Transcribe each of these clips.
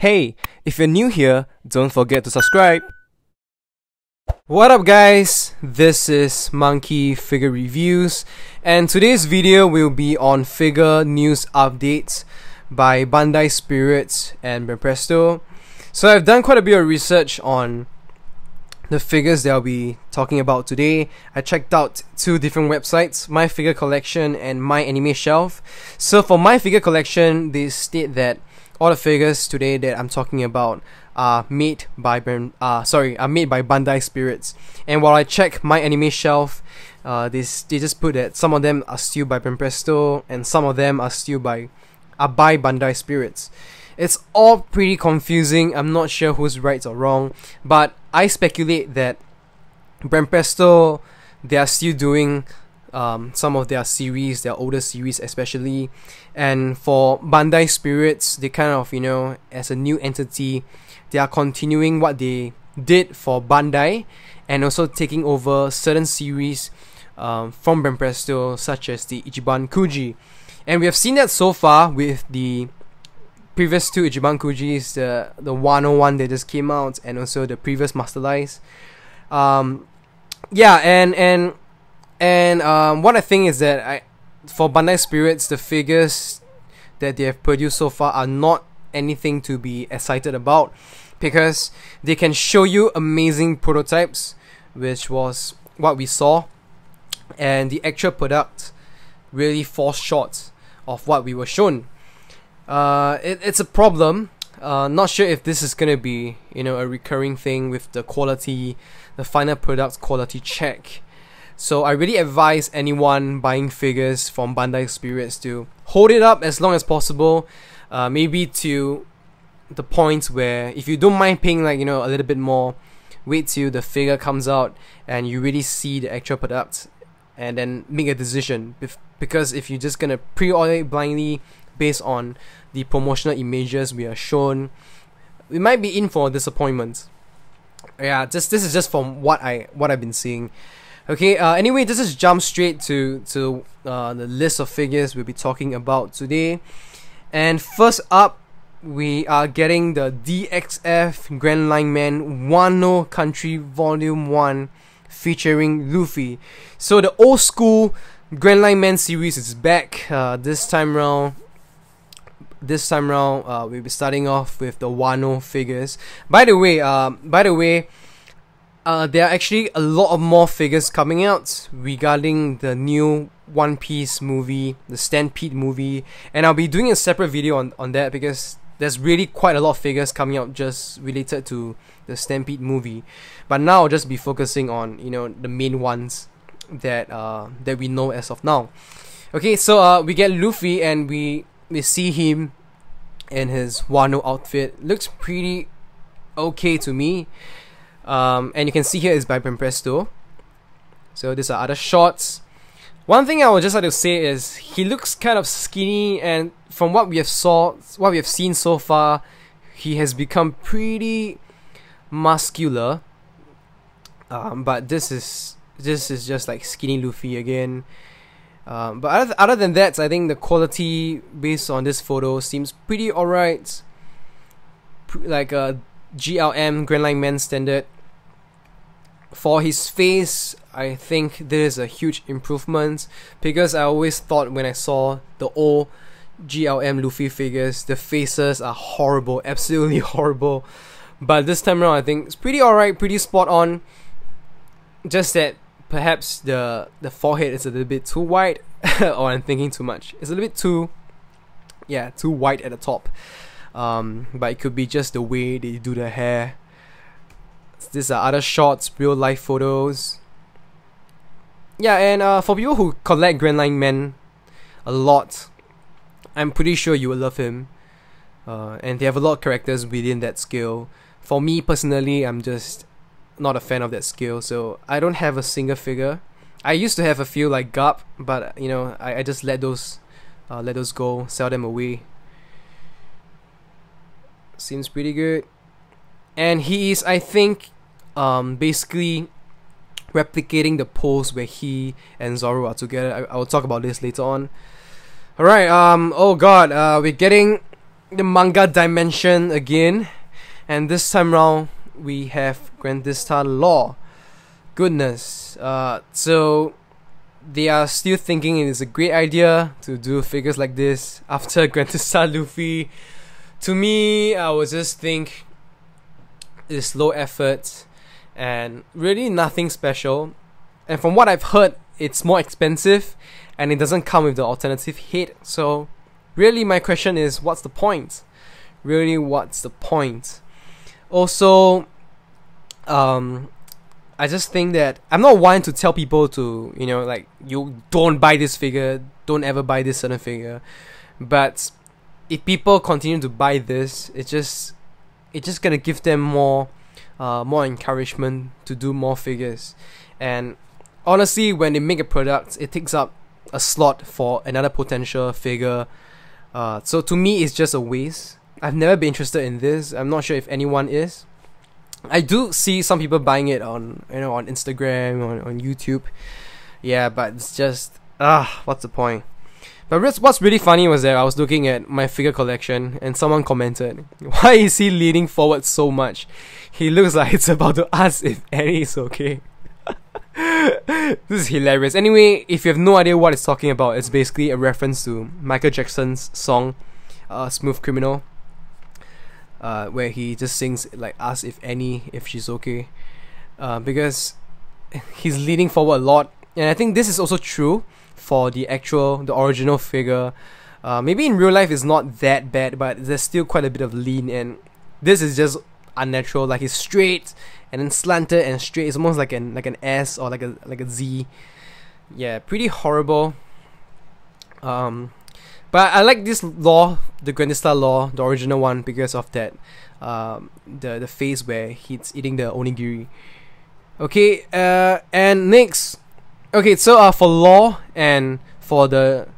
Hey, if you're new here, don't forget to subscribe. What up guys, this is Monkey Figure Reviews, and today's video will be on figure news updates by Bandai Spirits and Banpresto. So I've done quite a bit of research on the figures that I'll be talking about today. I checked out two different websites, My Figure Collection and My Anime Shelf. So for My Figure Collection, they state that all the figures today that I'm talking about are made by Bandai Spirits. And while I check My Anime Shelf, they just put that some of them are still by Banpresto and some of them are still by Bandai Spirits. It's all pretty confusing. I'm not sure who's right or wrong, but I speculate that Banpresto, they are still doing some of their series, their older series especially, and for Bandai Spirits, they kind of, as a new entity, they are continuing what they did for Bandai and also taking over certain series from Banpresto, such as the Ichiban Kuji. And we have seen that so far with the previous two Ichiban Kujis, the Wano one that just came out, and also the previous Master Lies. What I think is that for Bandai Spirits, the figures that they have produced so far are not anything to be excited about, because they can show you amazing prototypes, which was what we saw, and the actual product really falls short of what we were shown. It's a problem. Not sure if this is gonna be a recurring thing with the quality, the final product quality check. So I really advise anyone buying figures from Bandai Spirits to hold it up as long as possible. Maybe to the point where if you don't mind paying a little bit more, wait till the figure comes out and you really see the actual product, and then make a decision. Because if you're just gonna pre-order it blindly based on the promotional images we are shown, we might be in for disappointment. Yeah, this is just from what I've been seeing. Okay, anyway, this is jump straight to the list of figures we'll be talking about today. And first up, we are getting the DXF Grand Line Man Wano Country Volume 1 featuring Luffy. So the old school Grand Line Man series is back. This time round, we'll be starting off with the Wano figures. By the way, there are actually a lot of more figures coming out regarding the new One Piece movie, the Stampede movie, and I'll be doing a separate video on that, because there's really quite a lot of figures coming out just related to the Stampede movie. But now I'll just be focusing on the main ones that we know as of now. Okay, so we get Luffy, and we see him in his Wano outfit. Looks pretty okay to me. And you can see here is by Banpresto. So these are other shots. One thing I would just like to say is he looks kind of skinny, and from what we have seen so far, he has become pretty muscular. But this is just like skinny Luffy again. But other than that, I think the quality based on this photo seems pretty alright. Like a GLM Grand Line Man standard. For his face, I think there is a huge improvement, because I always thought when I saw the old GLM Luffy figures, the faces are horrible, absolutely horrible. But this time around, I think it's pretty alright, pretty spot on. Just that perhaps the forehead is a little bit too wide, or I'm thinking too much. It's a little bit too wide at the top. But it could be just the way they do the hair. These are other shots, real life photos. Yeah, and for people who collect Grand Line Man a lot, I'm pretty sure you will love him. And they have a lot of characters within that scale. For me personally, I'm just not a fan of that scale, so I don't have a single figure. I used to have a few like Garp, but I just let those go, sell them away. Seems pretty good. And he is, I think, basically replicating the pose where he and Zorro are together. I will talk about this later on. Alright, oh god, we're getting the manga dimension again, and this time round we have Grandista Law. Goodness. So they are still thinking it is a great idea to do figures like this after Grandista Luffy. To me, I would just think it's low effort and really nothing special. And from what I've heard, it's more expensive and it doesn't come with the alternative head. So really my question is, what's the point? Really, what's the point? Also, I just think that I'm not one to tell people to, you know, like, you don't buy this figure, don't ever buy this certain figure. But if people continue to buy this, it's just gonna give them more encouragement to do more figures. And honestly, when they make a product, it takes up a slot for another potential figure. So to me, it's just a waste. I've never been interested in this. I'm not sure if anyone is. I do see some people buying it on, you know, on Instagram, on YouTube. Yeah, but it's just what's the point? But what's really funny was that I was looking at my figure collection and someone commented, "Why is he leaning forward so much? He looks like it's about to ask if Annie is okay." This is hilarious. Anyway, if you have no idea what it's talking about, it's basically a reference to Michael Jackson's song, Smooth Criminal, where he just sings, like, ask if Annie, if she's okay, because he's leaning forward a lot. And I think this is also true for the original figure. Maybe in real life it's not that bad, but there's still quite a bit of lean, and this is just unnatural. Like, he's straight and then slanted and straight. It's almost like an S or like a Z. Yeah, pretty horrible. But I like this law, the Grandista Law, the original one, because of that the face where he's eating the onigiri. Okay, and next, okay, so for Law and for the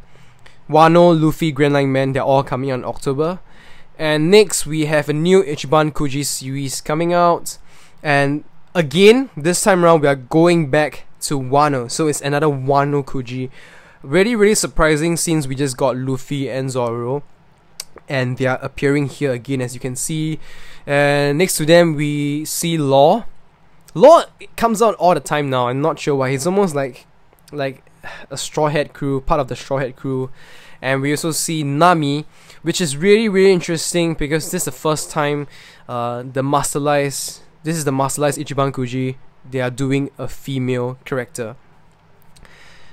Wano, Luffy, Grand Line Man, they're all coming out in October. And next we have a new Ichiban Kuji series coming out, and again this time around we are going back to Wano, so it's another Wano Kuji. Really surprising, since we just got Luffy and Zorro, and they are appearing here again, as you can see. And next to them we see Law. Law comes out all the time now. I'm not sure why. He's almost like a Straw Hat crew, part of the Straw Hat crew. And we also see Nami, which is really interesting, because this is the first time this is the masterlized Ichiban Kuji, they are doing a female character.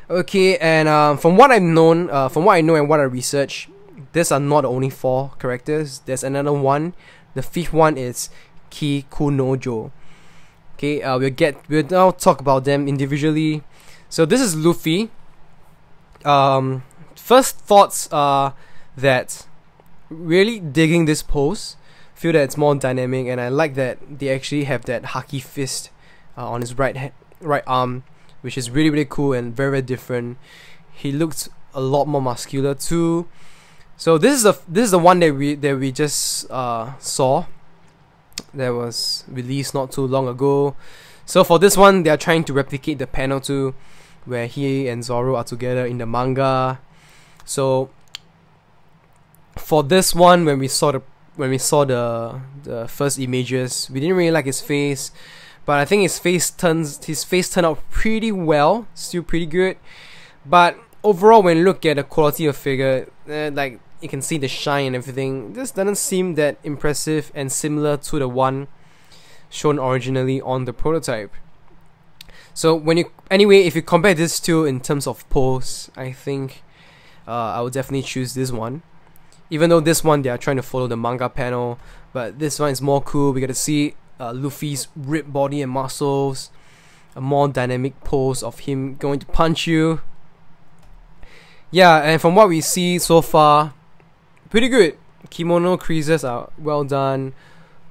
Okay, and from what I know and what I researched, these are not the only 4 characters. There's another one. The 5th one is Kikunojo. Okay, we'll now talk about them individually. So this is Luffy. First thoughts are that really digging this pose. Feel that it's more dynamic, and I like that they actually have that haki fist on his right arm, which is really cool and very different. He looks a lot more muscular too. So this is the one that we just saw, that was released not too long ago. So for this one, they are trying to replicate the panel too, where he and Zorro are together in the manga. So for this one, when we saw the first images, we didn't really like his face. But I think his face turned out pretty well, still pretty good. But overall, when you look at the quality of figure, like, you can see the shine and everything, this doesn't seem that impressive and similar to the one shown originally on the prototype. So if you compare these two in terms of pose, I think I would definitely choose this one. Even though this one they are trying to follow the manga panel, but this one is more cool. We get to see Luffy's ripped body and muscles, a more dynamic pose of him going to punch you. Yeah, and from what we see so far, pretty good. Kimono creases are well done,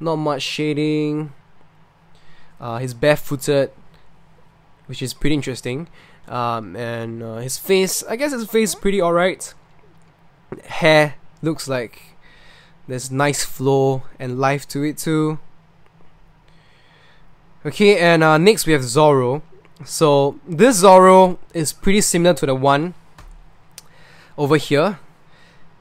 not much shading. He's barefooted, which is pretty interesting. And his face, I guess his face is pretty alright. Hair looks like there's nice flow and life to it too. Okay, and next we have Zorro. So this Zorro is pretty similar to the one over here,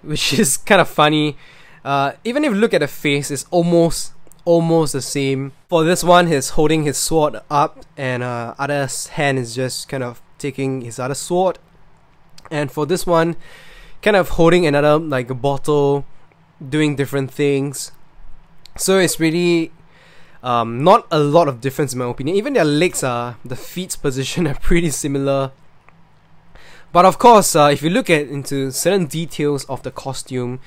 which is kind of funny. Even if you look at the face, it's almost the same. For this one, he's holding his sword up, and other hand is just kind of taking his other sword. And for this one, kind of holding another, like, a bottle, doing different things. So it's really not a lot of difference in my opinion. Even their legs the feet's position are pretty similar. But of course, if you look into certain details of the costume,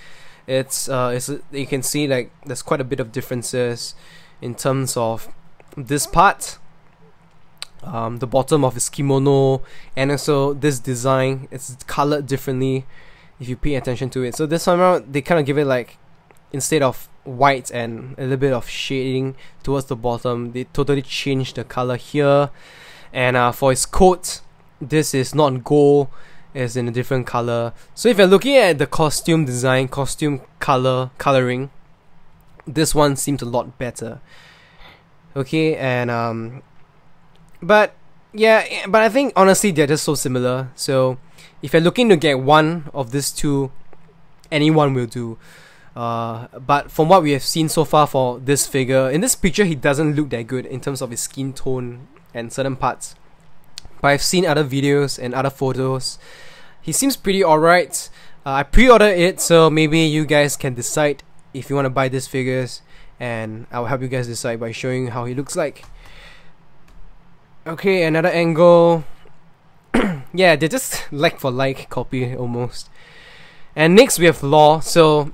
it's you can see, like, there's quite a bit of differences in terms of this part, the bottom of his kimono, and also this design. It's colored differently if you pay attention to it. So this time around, they kind of give it, like, instead of white and a little bit of shading towards the bottom, they totally changed the color here. And for his coat, this is not gold, it's in a different color. So if you're looking at the costume design, costume coloring, this one seems a lot better. Okay, and but I think honestly they're just so similar. So if you're looking to get one of these two, anyone will do. But from what we have seen so far for this figure, in this picture he doesn't look that good in terms of his skin tone and certain parts. But I've seen other videos and other photos. He seems pretty alright. I pre-ordered it, so maybe you guys can decide if you want to buy these figures, and I'll help you guys decide by showing you how he looks like. Okay, another angle. Yeah, they're just like for like copy almost. And next we have Law. So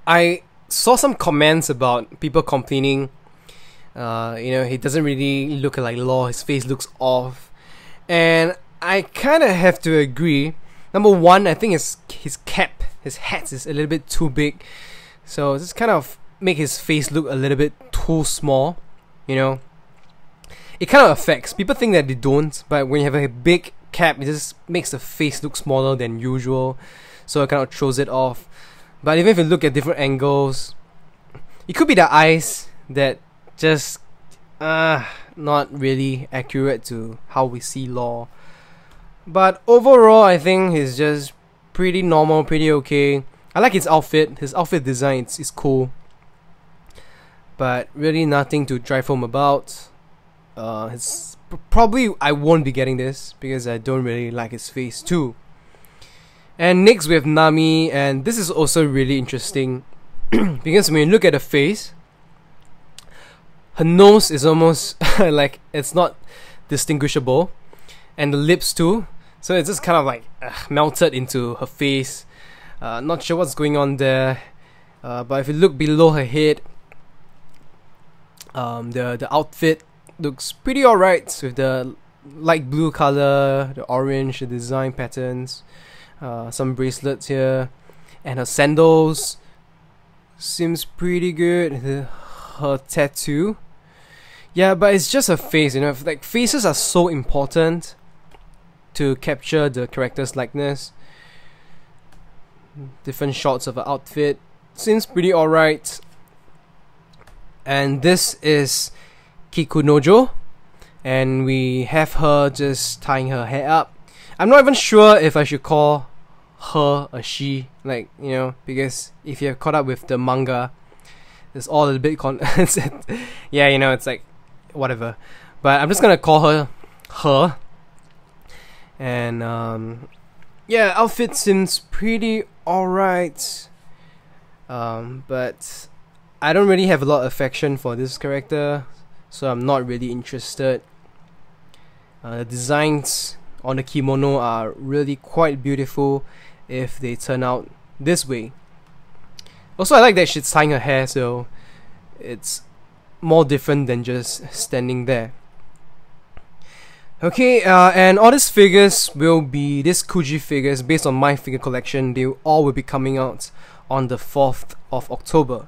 I saw some comments about people complaining, he doesn't really look like Law, his face looks off. And I kind of have to agree. Number one, I think his cap, his hat is a little bit too big. So this kind of make his face look a little bit too small, It kind of affects. People think that they don't, but when you have a big cap, it just makes the face look smaller than usual. So it kind of throws it off. But even if you look at different angles, it could be the eyes that just not really accurate to how we see Law. But overall, I think he's just pretty normal, pretty okay. I like his outfit. His outfit design is cool. But really nothing to drive home about. Probably I won't be getting this because I don't really like his face too. And next we have Nami, and this is also really interesting because when you look at the face, her nose is almost like it's not distinguishable, and the lips too. So it's just kind of like melted into her face. Not sure what's going on there, but if you look below her head, the outfit looks pretty alright with the light blue color, the orange, the design patterns. Some bracelets here, and her sandals seems pretty good. Her tattoo, yeah, but it's just her face, like faces are so important to capture the character's likeness. Different shots of her outfit seems pretty alright. And this is Kikunojo, and we have her just tying her hair up. I'm not even sure if I should call her a she, because if you have caught up with the manga, it's all a bit yeah, it's like whatever. But I'm just gonna call her her. And yeah, outfit seems pretty alright. But I don't really have a lot of affection for this character, so I'm not really interested. The designs on the kimono are really quite beautiful if they turn out this way. Also, I like that she's tying her hair, so it's more different than just standing there. Okay, and all these figures will be, these Kuji figures, based on my figure collection, they all will be coming out on the 4th of October.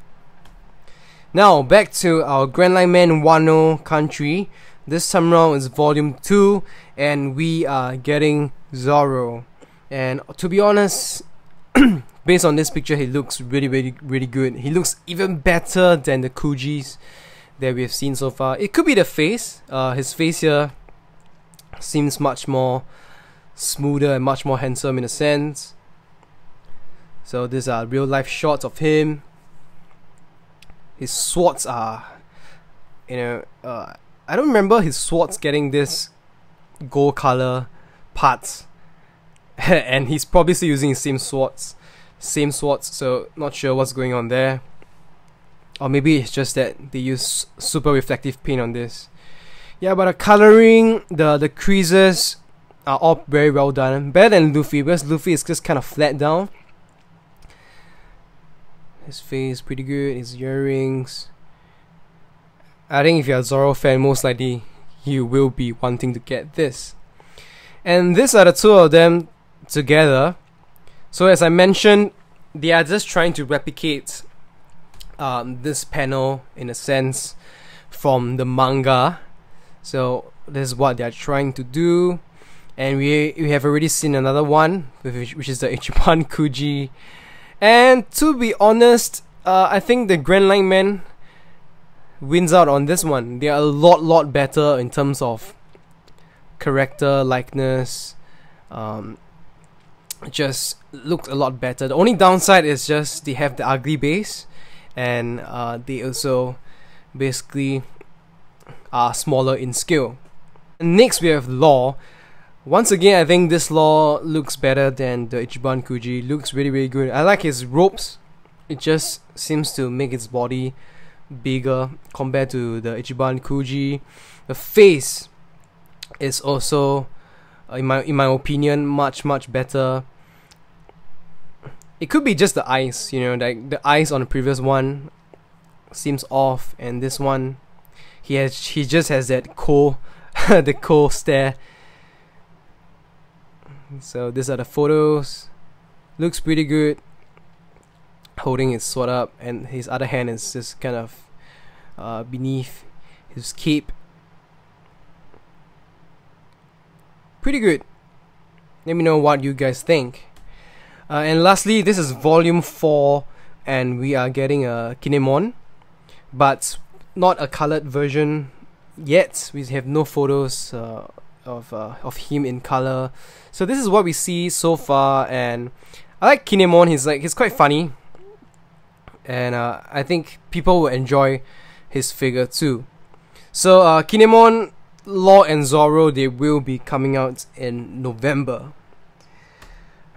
Now, back to our Grand Line Man Wano country. This time around is volume 2, and we are getting Zorro. And to be honest, based on this picture, he looks really good. He looks even better than the Kujis that we have seen so far. It could be the face. His face here seems much more smoother and much more handsome in a sense. So these are real life shots of him. His swords are, I don't remember his swords getting this gold color parts. And he's probably still using his same swords, so not sure what's going on there. Or maybe it's just that they use super reflective paint on this. Yeah, but the coloring, the creases are all very well done. Better than Luffy, because Luffy is just kind of flat down. His face pretty good, his earrings. I think if you're a Zorro fan, most likely you will be wanting to get this. And these are the two of them together. So as I mentioned, they are just trying to replicate this panel in a sense from the manga. So this is what they are trying to do. And we have already seen another one, which is the Ichiban Kuji. And to be honest, I think the Grand Line Man wins out on this one. They are a lot better in terms of character likeness. Just looks a lot better. The only downside is just they have the ugly base, and they also basically are smaller in scale. And next we have Law. Once again, I think this Law looks better than the Ichiban Kuji. Looks really good. I like his ropes. It just seems to make its body bigger compared to the Ichiban Kuji. The face is also, in my opinion, much better. It could be just the eyes, like the eyes on the previous one seems off, and this one he just has that cold the cold stare. So these are the photos. Looks pretty good. Holding his sword up, and his other hand is just kind of beneath his cape. Pretty good. Let me know what you guys think. And lastly, this is volume 4, and we are getting a Kinemon, but not a colored version yet. We have no photos of him in color. So this is what we see so far, and I like Kinemon. He's quite funny, and I think people will enjoy his figure too. So Kinemon, Law, and Zorro, they will be coming out in November.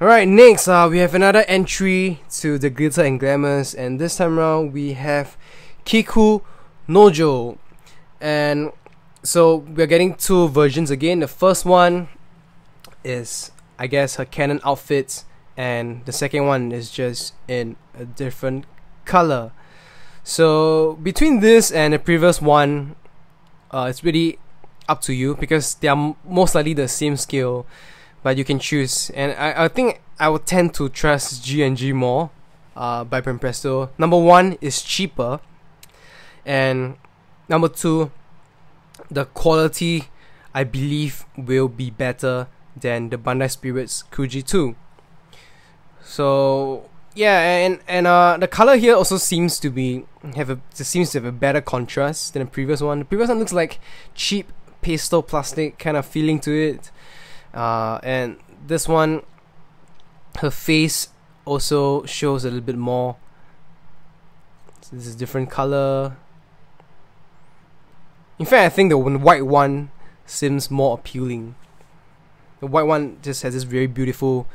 Alright, next we have another entry to the Glitter and Glamours, and this time around we have Kikunojo. And so we're getting two versions again. The first one is, I guess, her canon outfit, and the second one is just in a different color. So between this and the previous one, it's really up to you, because they are most likely the same scale, but you can choose. And I think I would tend to trust G&G more by Banpresto. Number one is cheaper, and number two, the quality I believe will be better than the Bandai Spirits Kuji 2. So yeah, and the color here also seems to have a better contrast than the previous one. The previous one looks like cheap pastel plastic kind of feeling to it, and this one, her face also shows a little bit more. So this is different color. In fact, I think the white one seems more appealing. The white one just has this very beautiful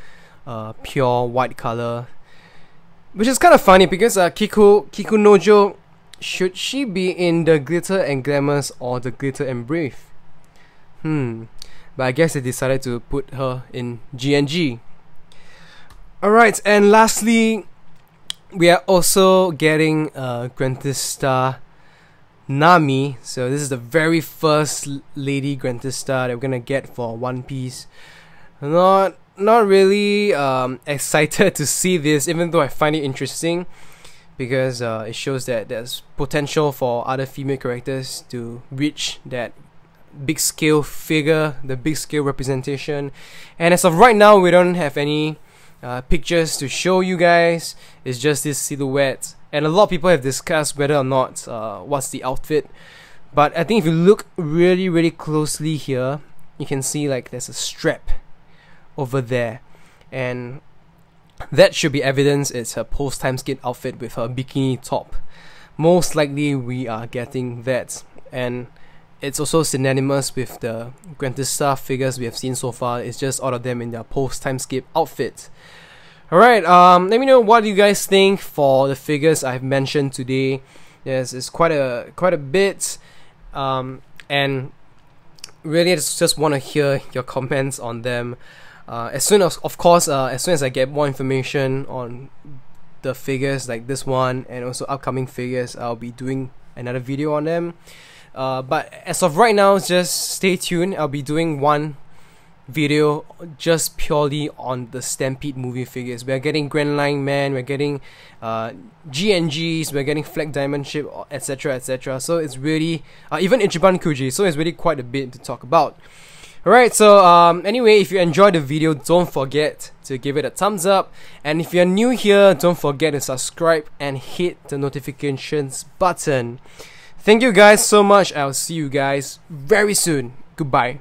pure white color, which is kind of funny, because Kikunojo, should she be in the Glitter and Glamours or the Glitter and Brave? But I guess they decided to put her in G&G. Alright, and lastly, we are also getting Grandista Nami. So this is the very first Lady Grandista that we're gonna get for One Piece. Not really excited to see this, even though I find it interesting, because it shows that there's potential for other female characters to reach that big scale figure, the big scale representation. And as of right now, we don't have any pictures to show you guys. It's just this silhouette, and a lot of people have discussed whether or not what's the outfit. But I think if you look really closely here, you can see like there's a strap over there, and that should be evidence it's her post-time skip outfit with her bikini top. Most likely we are getting that, and it's also synonymous with the Grandista figures we have seen so far. It's just all of them in their post-time skip outfit. Alright, let me know what you guys think for the figures I've mentioned today. Yes, it's quite a bit, and really I just want to hear your comments on them. As soon as I get more information on the figures like this one and also upcoming figures, I'll be doing another video on them. But as of right now, just stay tuned. I'll be doing one video just purely on the Stampede movie figures. We're getting Grand Line Man, we're getting GNGs, we're getting Flag Diamond Ship, etc, etc. So it's really even Ichiban Kuji, so it's really quite a bit to talk about. Alright, so anyway, if you enjoyed the video, don't forget to give it a thumbs up, and if you're new here, don't forget to subscribe and hit the notifications button. Thank you guys so much. I'll see you guys very soon. Goodbye.